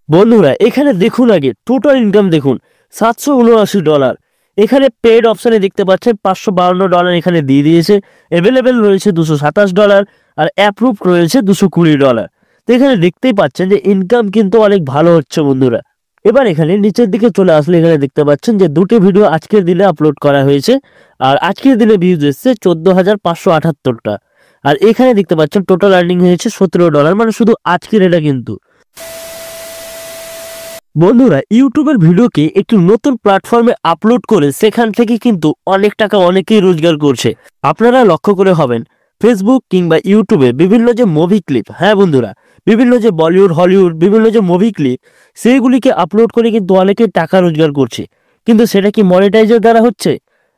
বন্ধুরা এখানে দেখুন, আগে টোটাল ইনকাম দেখুন $779। এখানে পেড অপশনে দেখতে পাচ্ছেন $552 এখানে দিয়ে দিয়েছে। অ্যাভেলেবেল রয়েছে $227 আর অ্যাপ্রুভ রয়েছে $220। তো এখানে দেখতেই পাচ্ছেন যে ইনকাম কিন্তু অনেক ভালো হচ্ছে বন্ধুরা। এবার এখানে নিচের দিকে চলে আসলে এখানে দেখতে পাচ্ছেন যে দুটি ভিডিও আজকের দিনে আপলোড করা হয়েছে আর আজকের দিনে ভিউজ এসছে 14,578টা। আর এখানে দেখতে পাচ্ছেন টোটাল আর্নিং হয়েছে $17, মানে শুধু আজকের এটা কিন্তু। বন্ধুরা ইউটিউবের ভিডিওকে একটি নতুন প্ল্যাটফর্মে আপলোড করে সেখান থেকে কিন্তু অনেক টাকা অনেকেই রোজগার করছে। আপনারা লক্ষ্য করে হবেন ফেসবুক কিংবা ইউটিউবে বিভিন্ন যে মুভি ক্লিপ, হ্যাঁ বন্ধুরা, বিভিন্ন যে বলিউড হলিউড বিভিন্ন যে মুভি ক্লিপ সেইগুলিকে আপলোড করে কিন্তু অনেকে টাকা রোজগার করছে। কিন্তু সেটা কি মনিটাইজের দ্বারা হচ্ছে?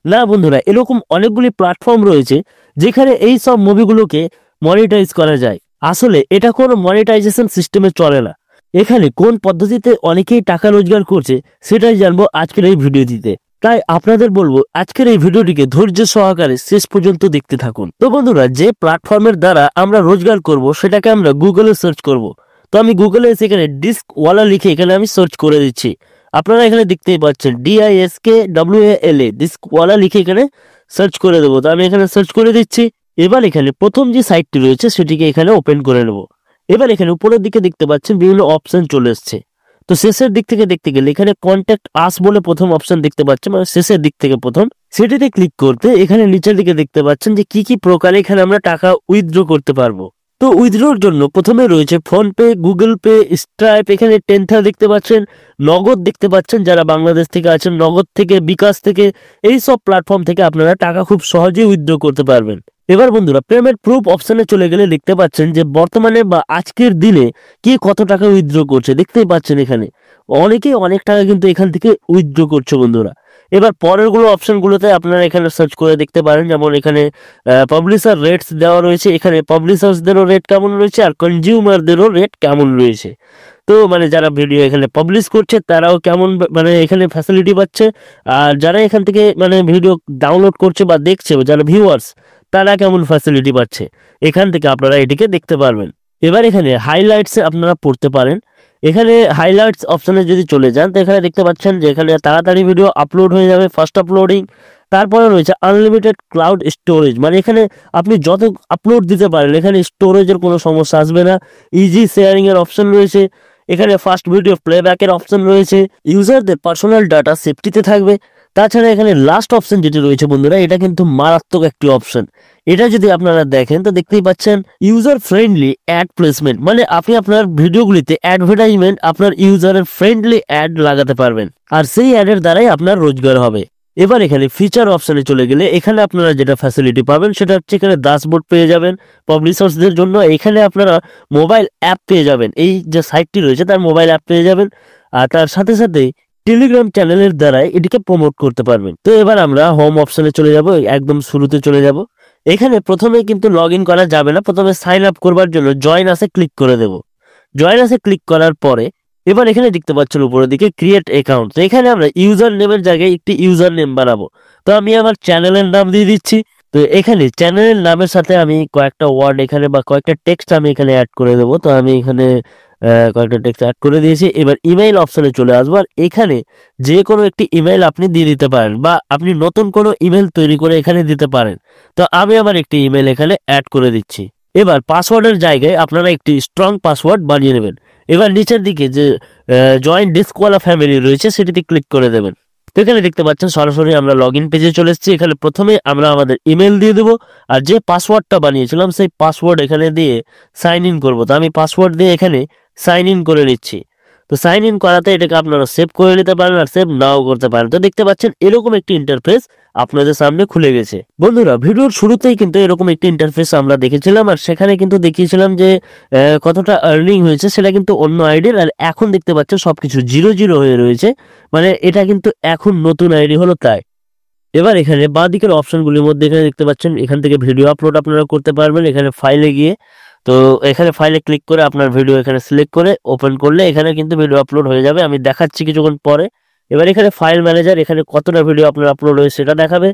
না বন্ধুরা, এরকম অনেকগুলি প্ল্যাটফর্ম রয়েছে যেখানে এই সব মুভিগুলোকে মনিটাইজ করা যায়। আসলে এটা কোনো মনিটাইজেশন সিস্টেমে চলে না। এখানে কোন পদ্ধতিতে অনেকেই টাকা রোজগার করছে সেটাই জানবো আজকের এই ভিডিওটিতে। তাই আপনাদের বলবো আজকের এই ভিডিওটিকে ধৈর্য সহকারে শেষ পর্যন্ত দেখতে থাকুন। তো বন্ধুরা, যে প্ল্যাটফর্মের দ্বারা আমরা রোজগার করব সেটাকে আমরা গুগলে সার্চ করব। তো আমি গুগলে সেখানে ডিস্কওয়ালা লিখে এখানে আমি সার্চ করে দিচ্ছি। আপনারা এখানে দেখতেই পাচ্ছেন DISKWALA ডিস্কওয়ালা লিখে এখানে সার্চ করে দেবো। তো আমি এখানে সার্চ করে দিচ্ছি। এবার এখানে প্রথম যে সাইটটি রয়েছে সেটিকে এখানে ওপেন করে নেব। এবার এখানে উপরের দিকে দেখতে পাচ্ছেন বিভিন্ন অপশন চলে এসছে। তো শেষের দিক থেকে দেখতে গেলে এখানে কন্ট্যাক্ট আস বলে প্রথম অপশন দেখতে পাচ্ছেন, মানে শেষের দিক থেকে প্রথম, সেটিতে ক্লিক করতে এখানে নিচের দিকে দেখতে পাচ্ছেন যে কি কি প্রকারে এখানে আমরা টাকা উইথড্র করতে পারবো। তো উইথড্রোর জন্য প্রথমে রয়েছে phone pay, Google pay, stripe, এখানে টেনথা দেখতে পাচ্ছেন, নগদ দেখতে পাচ্ছেন, যারা বাংলাদেশ থেকে আছেন নগদ থেকে, বিকাশ থেকে, এই সব প্ল্যাটফর্ম থেকে আপনারা টাকা খুব সহজেই উইথড্র করতে পারবেন। এবার বন্ধুরা পেমেন্ট প্রুফ অপশনে চলে গেলে দেখতে পাচ্ছেন যে বর্তমানে বা আজকের দিনে কে কত টাকা উইথড্র করছে দেখতেই পাচ্ছেন। এখানে অনেকেই অনেক টাকা কিন্তু এখান থেকে উইথড্র করছে বন্ধুরা। এবার পরের গুলো অপশনগুলোতে আপনারা এখানে সার্চ করে দেখতে পারেন, যেমন এখানে পাবলিশার রেটস দেওয়া রয়েছে, এখানে পাবলিশার্সদেরও রেট কেমন রয়েছে আর কনজিউমারদেরও রেট কেমন রয়েছে। তো মানে যারা ভিডিও এখানে পাবলিশ করছে তারাও কেমন মানে এখানে ফ্যাসিলিটি পাচ্ছে, আর যারা এখান থেকে মানে ভিডিও ডাউনলোড করছে বা দেখছে, যারা ভিউয়ার্স, তারা কেমন ফ্যাসিলিটি পাচ্ছে এখান থেকে আপনারা এটিকে দেখতে পারবেন। এবার এখানে হাইলাইটসে আপনারা পড়তে পারেন। এখানে হাইলাইটস অপশনে যদি চলে যান তো এখানে দেখতে পাচ্ছেন যে এখানে তাড়াতাড়ি ভিডিও আপলোড হয়ে যাবে, ফার্স্ট আপলোডিং। তারপরে রয়েছে আনলিমিটেড ক্লাউড স্টোরেজ, মানে এখানে আপনি যত আপলোড দিতে পারেন এখানে স্টোরেজের কোনো সমস্যা আসবে না। ইজি শেয়ারিং এর অপশন রয়েছে, এখানে ফাস্ট ভিডিও প্লেব্যাকের অপশন রয়েছে, ইউজারদের পার্সোনাল ডাটা সেফটিতে থাকবে। তাছাড়া এখানে লাস্ট অপশন যেটি রয়েছে বন্ধুরা, এটা কিন্তু মারাত্মক একটি অপশন। এটা যদি আপনারা দেখেন তো দেখতেই পাচ্ছেন ইউজার ফ্রেন্ডলি অ্যাড প্লেসমেন্ট, মানে আপনি আপনার ভিডিওগুলিতে অ্যাডভার্টাইজমেন্ট আপনার ইউজারের ফ্রেন্ডলি অ্যাড লাগাতে পারবেন আর সেই অ্যাডের দ্বারাই আপনার রোজগার হবে। এবার এখানে ফিচার অপশনে চলে গেলে এখানে আপনারা যেটা ফ্যাসিলিটি পাবেন সেটা হচ্ছে এখানে ড্যাশবোর্ড পেয়ে যাবেন পাবলিশার্সদের জন্য। এখানে আপনারা মোবাইল অ্যাপ পেয়ে যাবেন, এই যে সাইটটি রয়েছে তার মোবাইল অ্যাপ পেয়ে যাবেন, আর তার সাথে সাথে টেলিগ্রাম চ্যানেলের দ্বারাই এটিকে প্রমোট করতে পারবেন। তো এবার আমরা হোম অপশনে চলে যাব, একদম শুরুতে চলে যাব। এখানে প্রথমে কিন্তু লগ ইন করা যাবে না, প্রথমে সাইন আপ করবার জন্য জয়েন আসে ক্লিক করে দেব। জয়েন আসে ক্লিক করার পরে এবার এখানে দেখতে পাচ্ছেন উপরের দিকে ক্রিয়েট অ্যাকাউন্ট। তো এখানে আমরা ইউজার নেমের জায়গায় একটি ইউজার নেম বানাবো। তো আমি আমার চ্যানেলের নাম দিয়ে দিচ্ছি। তো এখানে চ্যানেলের নামের সাথে আমি কয়েকটা ওয়ার্ড এখানে বা কয়েকটা টেক্সট আমি এখানে অ্যাড করে দেবো। তো আমি এখানে কয়েকটা টেক্সট অ্যাড করে দিয়েছি। এবার ইমেইল অপশনে চলে আসবো, আর এখানে যে কোনো একটি ইমেইল আপনি দিয়ে দিতে পারেন বা আপনি নতুন কোনো ইমেইল তৈরি করে এখানে দিতে পারেন। তো আমি আমার একটি ইমেইল এখানে অ্যাড করে দিচ্ছি। এবার পাসওয়ার্ডের জায়গায় আপনারা একটি স্ট্রং পাসওয়ার্ড বানিয়ে নেবেন। এবার নিচের দিকে যে জয়েন ডিস্কওয়ালা ফ্যামিলি রয়েছে সেটিতে ক্লিক করে দেবেন। তো এখানে দেখতে পাচ্ছেন সরাসরি আমরা লগ ইন পেজে চলে এসেছি। এখানে প্রথমে আমরা আমাদের ইমেল দিয়ে দেবো আর যে পাসওয়ার্ডটা বানিয়েছিলাম সেই পাসওয়ার্ড এখানে দিয়ে সাইন ইন করবো। তো আমি পাসওয়ার্ড দিয়ে এখানে সাইন ইন করে নিচ্ছি। তো সাইন ইন করাতে এটাকে আপনারা সেভ করে নিতে পারেন আর সেভ নাও করতে পারেন। তো দেখতে পাচ্ছেন এরকম একটি ইন্টারফেস আপনাদের সামনে খুলে গেছে। বন্ধুরা ভিডিওর শুরুতেই কিন্তু এরকম একটি ইন্টারফেস আমরা দেখেছিলাম আর সেখানে কিন্তু দেখিয়েছিলাম যে কতটা আর্নিং হয়েছে সেটা কিন্তু অন্য আইডির, আর এখন দেখতে পাচ্ছেন সবকিছু 0 হয়ে রয়েছে, মানে এটা কিন্তু এখন নতুন আইডি হলো তাই। এবার এখানে বাঁ দিকের অপশনগুলির মধ্যে এখানে দেখতে পাচ্ছেন এখান থেকে ভিডিও আপলোড আপনারা করতে পারবেন। এখানে ফাইলে গিয়ে তো এখানে ফাইলে ক্লিক করে আপনার ভিডিও এখানে সিলেক্ট করে ওপেন করলে এখানে কিন্তু ভিডিও আপলোড হয়ে যাবে। আমি দেখাচ্ছি কিছুক্ষণ পরে। এবার এখানে ফাইল ম্যানেজার এখানে কতটা ভিডিও আপনার আপলোড হয়েছে সেটা দেখাবে।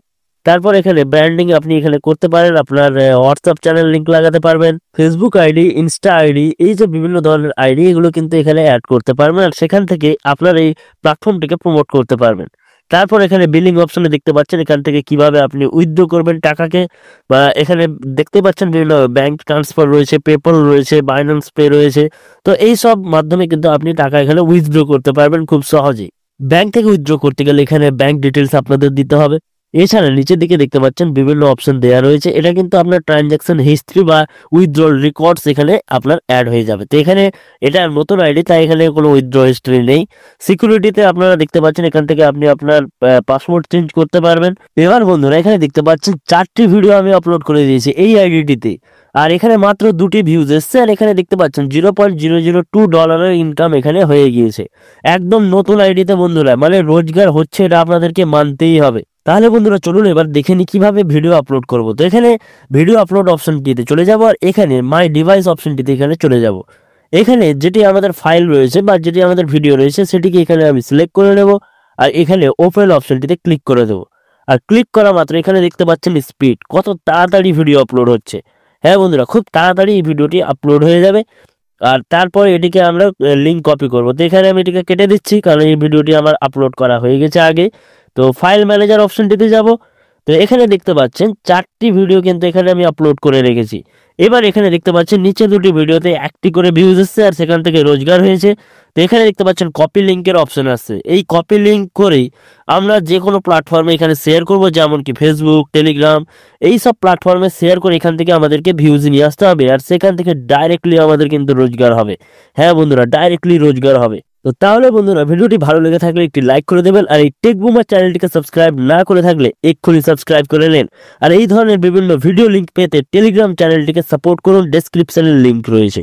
তারপর এখানে ব্র্যান্ডিং আপনি এখানে করতে পারেন, আপনার হোয়াটসঅ্যাপ চ্যানেল লিংক লাগাতে পারবেন, ফেসবুক আইডি, ইনস্টা আইডি, এই যে বিভিন্ন ধরনের আইডি এগুলো কিন্তু এখানে অ্যাড করতে পারবেন আর সেখান থেকে আপনার এই প্ল্যাটফর্মটিকে প্রমোট করতে পারবেন। তারপর এখানে বিলিং অপশনে দেখতে পাচ্ছেন এখান থেকে কিভাবে আপনি উইথড্র করবেন টাকাকে, বা এখানে দেখতে পাচ্ছেন বিভিন্ন ব্যাংক ট্রান্সফার রয়েছে, পেপল রয়েছে, বাইন্যান্স পে রয়েছে। তো এই সব মাধ্যমে কিন্তু আপনি টাকা এখানে উইথড্র করতে পারবেন খুব সহজেই। ব্যাংক থেকে উইথড্র করতে গেলে এখানে ব্যাংক ডিটেলস আপনাদের দিতে হবে। এছাড়া নিচের দিকে দেখতে পাচ্ছেন বিভিন্ন অপশন দেওয়া রয়েছে, এটা কিন্তু আপনার ট্রানজাকশন হিস্ট্রি বা উইথড্রল রেকর্ডস এখানে আপনার অ্যাড হয়ে যাবে। তো এখানে এটা নতুন আইডি, তাই এখানে কোনো উইথড্র হিস্ট্রি নেই। সিকিউরিটিতে আপনারা দেখতে পাচ্ছেন এখান থেকে আপনি আপনার পাসওয়ার্ড চেঞ্জ করতে পারবেন। এবার বন্ধুরা এখানে দেখতে পাচ্ছেন 4টি ভিডিও আমি আপলোড করে দিয়েছি এই আইডিটিতে, আর এখানে মাত্র 2টি ভিউজ এসছে, আর এখানে দেখতে পাচ্ছেন $0.002 ইনকাম এখানে হয়ে গিয়েছে। একদম নতুন আইডিতে বন্ধুরা, মানে রোজগার হচ্ছে, এটা আপনাদেরকে মানতেই হবে। তাহলে বন্ধুরা চলুন এবার দেখে নিই কিভাবে ভিডিও আপলোড করব। তো এখানে ভিডিও আপলোড অপশনটিতে চলে যাব, আর এখানে মাই ডিভাইস অপশনটিতে এখানে চলে যাব। এখানে যেটি আমাদের ফাইল রয়েছে বা যেটি আমাদের ভিডিও রয়েছে সেটিকে এখানে আমি সিলেক্ট করে নেব, আর এখানে ওপেন অপশনটিতে ক্লিক করে দেবো। আর ক্লিক করা মাত্র এখানে দেখতে পাচ্ছেন স্পিড, কত তাড়াতাড়ি ভিডিও আপলোড হচ্ছে। হ্যাঁ বন্ধুরা, খুব তাড়াতাড়ি এই ভিডিওটি আপলোড হয়ে যাবে। আর তারপর এটিকে আমরা লিঙ্ক কপি করব। তো এখানে আমি এটিকে কেটে দিচ্ছি, কারণ এই ভিডিওটি আমার আপলোড করা হয়ে গেছে আগে। তো ফাইল ম্যানেজার অপশনটিতে যাব। তো এখানে দেখতে পাচ্ছেন 4টি ভিডিও কিন্তু এখানে আমি আপলোড করে রেখেছি। এবার এখানে দেখতে পাচ্ছেন নিচে 2টি ভিডিওতে 1টি করে ভিউজ এসছে, আর সেখান থেকে রোজগার হয়েছে। তো এখানে দেখতে পাচ্ছেন কপি লিঙ্কের অপশন আসছে, এই কপি লিঙ্ক করেই আমরা যে কোনো প্ল্যাটফর্মে এখানে শেয়ার করব, যেমন কি ফেসবুক, টেলিগ্রাম, এই সব প্ল্যাটফর্মে শেয়ার করে এখান থেকে আমাদেরকে ভিউজ নিয়ে আসতে হবে, আর সেখান থেকে ডাইরেক্টলি আমাদের কিন্তু রোজগার হবে। হ্যাঁ বন্ধুরা, ডাইরেক্টলি রোজগার হবে। তো তাহলে বন্ধুরা ভিডিওটি ভালো লেগে থাকলে একটি লাইক করে দেবেন, আর এই টেক বুমার চ্যানেলটিকে সাবস্ক্রাইব না করে থাকলে এক্ষুনি সাবস্ক্রাইব করে নেন। আর এই ধরনের বিভিন্ন ভিডিও লিঙ্ক পেতে টেলিগ্রাম চ্যানেলটিকে সাপোর্ট করুন, ডেসক্রিপশনে লিঙ্ক রয়েছে।